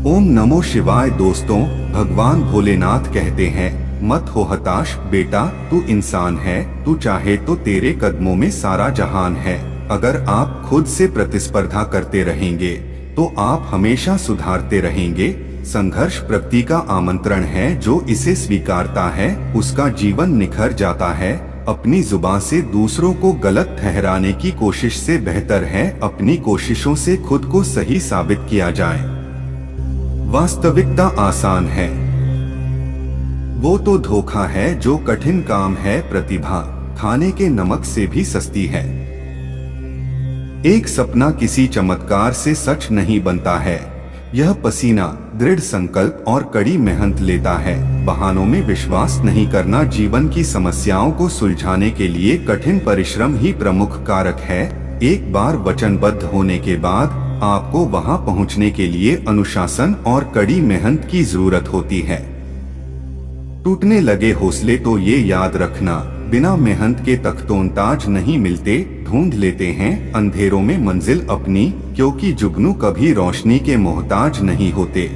ओम नमो शिवाय। दोस्तों, भगवान भोलेनाथ कहते हैं, मत हो हताश बेटा, तू इंसान है, तू चाहे तो तेरे कदमों में सारा जहान है। अगर आप खुद से प्रतिस्पर्धा करते रहेंगे तो आप हमेशा सुधारते रहेंगे। संघर्ष प्रगति का आमंत्रण है, जो इसे स्वीकारता है उसका जीवन निखर जाता है। अपनी जुबान से दूसरों को गलत ठहराने की कोशिश से बेहतर है अपनी कोशिशों से खुद को सही साबित किया जाए। वास्तविकता आसान है, वो तो धोखा है जो कठिन काम है। प्रतिभा खाने के नमक से भी सस्ती है। एक सपना किसी चमत्कार से सच नहीं बनता है, यह पसीना, दृढ़ संकल्प और कड़ी मेहनत लेता है। बहानों में विश्वास नहीं करना। जीवन की समस्याओं को सुलझाने के लिए कठिन परिश्रम ही प्रमुख कारक है। एक बार वचनबद्ध होने के बाद आपको वहां पहुंचने के लिए अनुशासन और कड़ी मेहनत की जरूरत होती है। टूटने लगे हौसले तो ये याद रखना, बिना मेहनत के तख्तों-ताज नहीं मिलते। ढूंढ लेते हैं अंधेरों में मंजिल अपनी, क्योंकि जुगनू कभी रोशनी के मोहताज नहीं होते।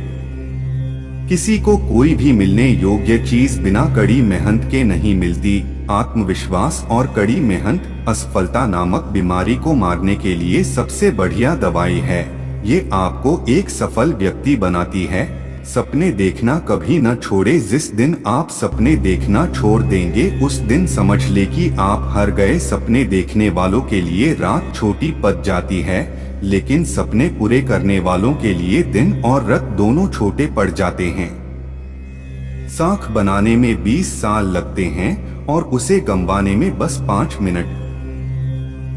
किसी को कोई भी मिलने योग्य चीज बिना कड़ी मेहनत के नहीं मिलती। आत्मविश्वास और कड़ी मेहनत असफलता नामक बीमारी को मारने के लिए सबसे बढ़िया दवाई है। ये आपको एक सफल व्यक्ति बनाती है। सपने देखना कभी न छोड़े। जिस दिन आप सपने देखना छोड़ देंगे उस दिन समझ ले कि आप हार गए। सपने देखने वालों के लिए रात छोटी पड़ जाती है, लेकिन सपने पूरे करने वालों के लिए दिन और रात दोनों छोटे पड़ जाते हैं। साख बनाने में 20 साल लगते हैं और उसे गंवाने में बस 5 मिनट।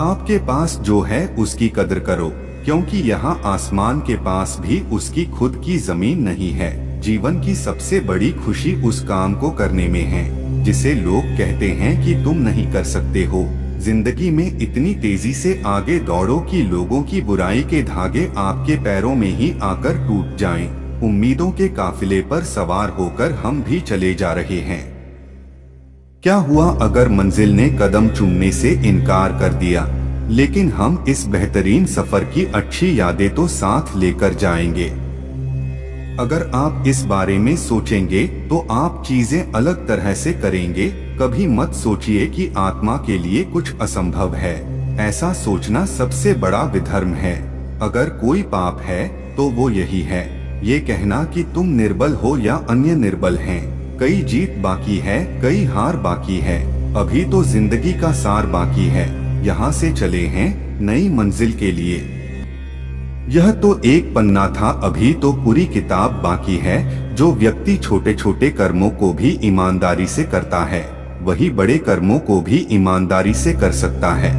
आपके पास जो है उसकी कदर करो, क्योंकि यहाँ आसमान के पास भी उसकी खुद की जमीन नहीं है। जीवन की सबसे बड़ी खुशी उस काम को करने में है जिसे लोग कहते हैं कि तुम नहीं कर सकते हो। जिंदगी में इतनी तेजी से आगे दौड़ो कि लोगों की बुराई के धागे आपके पैरों में ही आकर टूट जाएं। उम्मीदों के काफिले पर सवार होकर हम भी चले जा रहे हैं। क्या हुआ अगर मंजिल ने कदम चूमने से इनकार कर दिया, लेकिन हम इस बेहतरीन सफर की अच्छी यादें तो साथ लेकर जाएंगे। अगर आप इस बारे में सोचेंगे तो आप चीजें अलग तरह से करेंगे। कभी मत सोचिए कि आत्मा के लिए कुछ असंभव है। ऐसा सोचना सबसे बड़ा विधर्म है। अगर कोई पाप है तो वो यही है, ये कहना कि तुम निर्बल हो या अन्य निर्बल हैं। कई जीत बाकी है, कई हार बाकी है, अभी तो जिंदगी का सार बाकी है। यहाँ से चले हैं नई मंजिल के लिए। यह तो एक पन्ना था, अभी तो पूरी किताब बाकी है। जो व्यक्ति छोटे छोटे कर्मों को भी ईमानदारी से करता है, वही बड़े कर्मों को भी ईमानदारी से कर सकता है।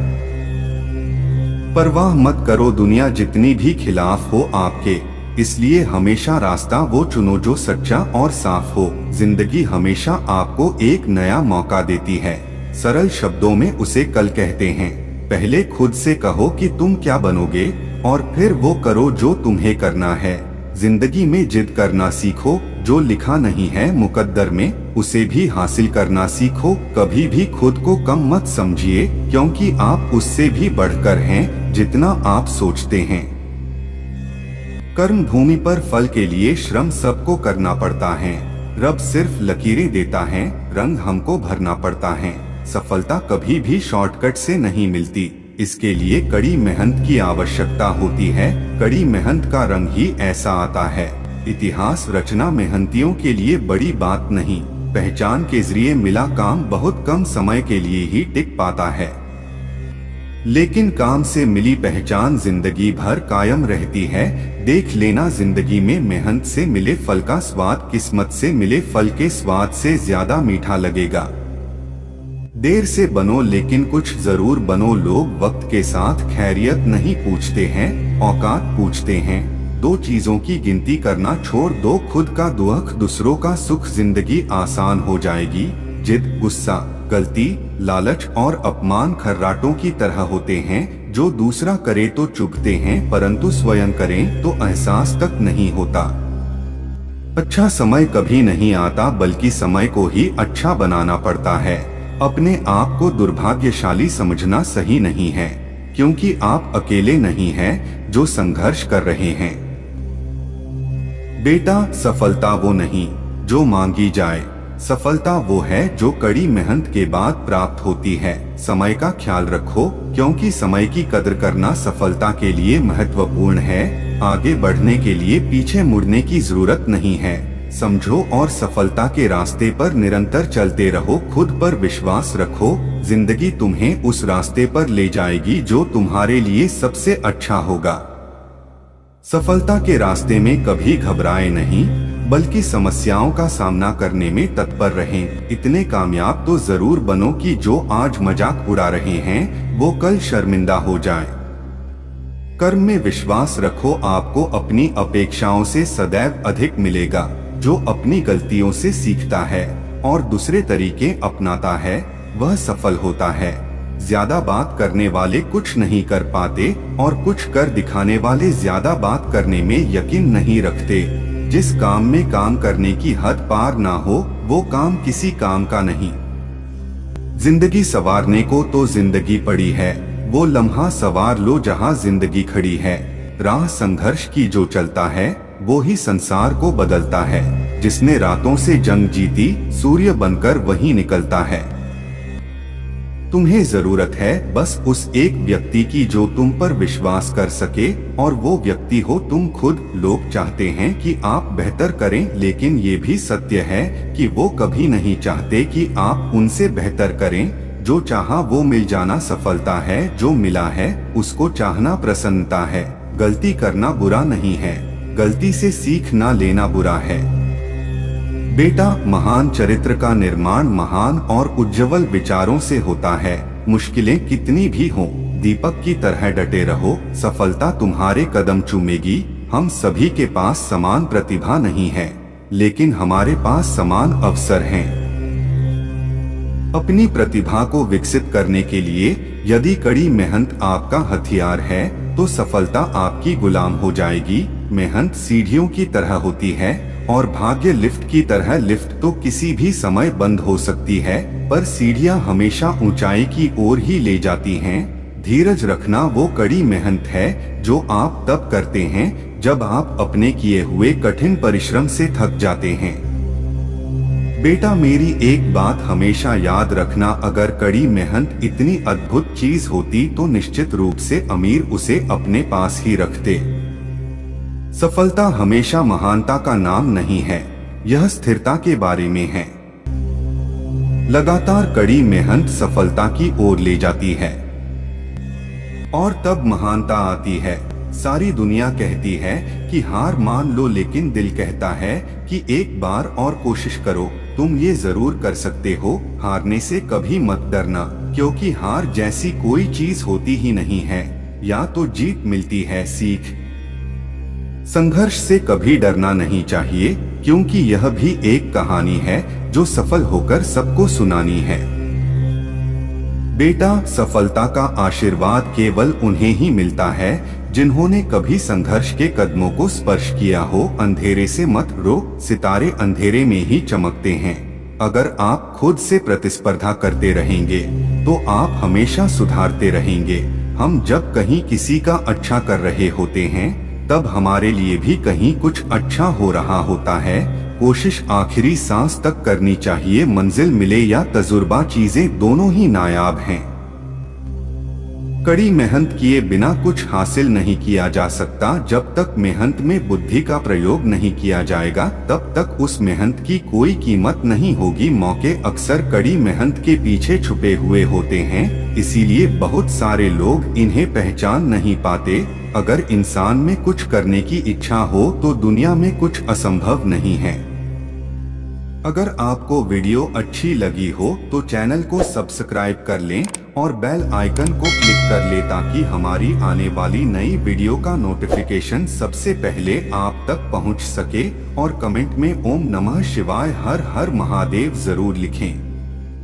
परवाह मत करो दुनिया जितनी भी खिलाफ हो आपके, इसलिए हमेशा रास्ता वो चुनो जो सच्चा और साफ हो। जिंदगी हमेशा आपको एक नया मौका देती है। सरल शब्दों में उसे कल कहते हैं। पहले खुद से कहो कि तुम क्या बनोगे और फिर वो करो जो तुम्हें करना है। जिंदगी में जिद करना सीखो। जो लिखा नहीं है मुकद्दर में, उसे भी हासिल करना सीखो। कभी भी खुद को कम मत समझिए, क्योंकि आप उससे भी बढ़कर हैं जितना आप सोचते हैं। कर्म भूमि पर फल के लिए श्रम सबको करना पड़ता है। रब सिर्फ लकीरें देता है, रंग हमको भरना पड़ता है। सफलता कभी भी शॉर्टकट से नहीं मिलती, इसके लिए कड़ी मेहनत की आवश्यकता होती है। कड़ी मेहनत का रंग ही ऐसा आता है। इतिहास रचना मेहनतियों के लिए बड़ी बात नहीं। पहचान के जरिए मिला काम बहुत कम समय के लिए ही टिक पाता है, लेकिन काम से मिली पहचान जिंदगी भर कायम रहती है। देख लेना, जिंदगी में मेहनत से मिले फल का स्वाद किस्मत से मिले फल के स्वाद से ज्यादा मीठा लगेगा। देर से बनो लेकिन कुछ जरूर बनो। लोग वक्त के साथ खैरियत नहीं पूछते हैं, औकात पूछते हैं। 2 चीजों की गिनती करना छोड़ दो, खुद का दुख दूसरों का सुख। जिंदगी आसान हो जाएगी। जिद, गुस्सा, गलती, लालच और अपमान खर्राटों की तरह होते हैं, जो दूसरा करे तो चुभते हैं, परंतु स्वयं करें तो एहसास तक नहीं होता। अच्छा समय कभी नहीं आता, बल्कि समय को ही अच्छा बनाना पड़ता है। अपने आप को दुर्भाग्यशाली समझना सही नहीं है, क्योंकि आप अकेले नहीं हैं जो संघर्ष कर रहे हैं। बेटा, सफलता वो नहीं जो मांगी जाए, सफलता वो है जो कड़ी मेहनत के बाद प्राप्त होती है। समय का ख्याल रखो, क्योंकि समय की कदर करना सफलता के लिए महत्वपूर्ण है। आगे बढ़ने के लिए पीछे मुड़ने की जरूरत नहीं है। समझो और सफलता के रास्ते पर निरंतर चलते रहो। खुद पर विश्वास रखो, जिंदगी तुम्हें उस रास्ते पर ले जाएगी जो तुम्हारे लिए सबसे अच्छा होगा। सफलता के रास्ते में कभी घबराए नहीं, बल्कि समस्याओं का सामना करने में तत्पर रहें। इतने कामयाब तो जरूर बनो कि जो आज मजाक उड़ा रहे हैं वो कल शर्मिंदा हो जाएं। कर्म में विश्वास रखो, आपको अपनी अपेक्षाओं से सदैव अधिक मिलेगा। जो अपनी गलतियों से सीखता है और दूसरे तरीके अपनाता है वह सफल होता है। ज्यादा बात करने वाले कुछ नहीं कर पाते और कुछ कर दिखाने वाले ज्यादा बात करने में यकीन नहीं रखते। जिस काम में काम करने की हद पार ना हो वो काम किसी काम का नहीं। जिंदगी संवारने को तो जिंदगी पड़ी है, वो लम्हा संवार लो जहां जिंदगी खड़ी है। राह संघर्ष की जो चलता है वो ही संसार को बदलता है। जिसने रातों से जंग जीती सूर्य बनकर वही निकलता है। तुम्हें जरूरत है बस उस एक व्यक्ति की जो तुम पर विश्वास कर सके, और वो व्यक्ति हो तुम खुद। लोग चाहते हैं कि आप बेहतर करें, लेकिन ये भी सत्य है कि वो कभी नहीं चाहते कि आप उनसे बेहतर करें। जो चाहा वो मिल जाना सफलता है, जो मिला है उसको चाहना प्रसन्नता है। गलती करना बुरा नहीं है, गलती से सीख ना लेना बुरा है। बेटा, महान चरित्र का निर्माण महान और उज्जवल विचारों से होता है। मुश्किलें कितनी भी हों, दीपक की तरह डटे रहो, सफलता तुम्हारे कदम चूमेगी। हम सभी के पास समान प्रतिभा नहीं है, लेकिन हमारे पास समान अवसर हैं। अपनी प्रतिभा को विकसित करने के लिए यदि कड़ी मेहनत आपका हथियार है तो सफलता आपकी गुलाम हो जाएगी। मेहनत सीढ़ियों की तरह होती है और भाग्य लिफ्ट की तरह। लिफ्ट तो किसी भी समय बंद हो सकती है, पर सीढ़ियां हमेशा ऊंचाई की ओर ही ले जाती हैं। धीरज रखना वो कड़ी मेहनत है जो आप तब करते हैं जब आप अपने किए हुए कठिन परिश्रम से थक जाते हैं। बेटा, मेरी एक बात हमेशा याद रखना, अगर कड़ी मेहनत इतनी अद्भुत चीज होती तो निश्चित रूप से अमीर उसे अपने पास ही रखते। सफलता हमेशा महानता का नाम नहीं है, यह स्थिरता के बारे में है। लगातार कड़ी मेहनत सफलता की ओर ले जाती है और तब महानता आती है। सारी दुनिया कहती है कि हार मान लो, लेकिन दिल कहता है कि एक बार और कोशिश करो। तुम ये जरूर कर सकते हो। हारने से कभी मत डरना, क्योंकि हार जैसी कोई चीज होती ही नहीं है। या तो जीत मिलती है सीख। संघर्ष से कभी डरना नहीं चाहिए, क्योंकि यह भी एक कहानी है जो सफल होकर सबको सुनानी है। बेटा, सफलता का आशीर्वाद केवल उन्हें ही मिलता है जिन्होंने कभी संघर्ष के कदमों को स्पर्श किया हो। अंधेरे से मत रो, सितारे अंधेरे में ही चमकते हैं। अगर आप खुद से प्रतिस्पर्धा करते रहेंगे तो आप हमेशा सुधारते रहेंगे। हम जब कहीं किसी का अच्छा कर रहे होते हैं तब हमारे लिए भी कहीं कुछ अच्छा हो रहा होता है। कोशिश आखिरी सांस तक करनी चाहिए। मंजिल मिले या तजुर्बा, चीजें दोनों ही नायाब हैं। कड़ी मेहनत किए बिना कुछ हासिल नहीं किया जा सकता। जब तक मेहनत में बुद्धि का प्रयोग नहीं किया जाएगा तब तक उस मेहनत की कोई कीमत नहीं होगी। मौके अक्सर कड़ी मेहनत के पीछे छुपे हुए होते हैं, इसीलिए बहुत सारे लोग इन्हें पहचान नहीं पाते। अगर इंसान में कुछ करने की इच्छा हो तो दुनिया में कुछ असंभव नहीं है। अगर आपको वीडियो अच्छी लगी हो तो चैनल को सब्सक्राइब कर लें और बेल आइकन को क्लिक कर लें ताकि हमारी आने वाली नई वीडियो का नोटिफिकेशन सबसे पहले आप तक पहुंच सके। और कमेंट में ओम नमः शिवाय हर हर महादेव जरूर लिखें।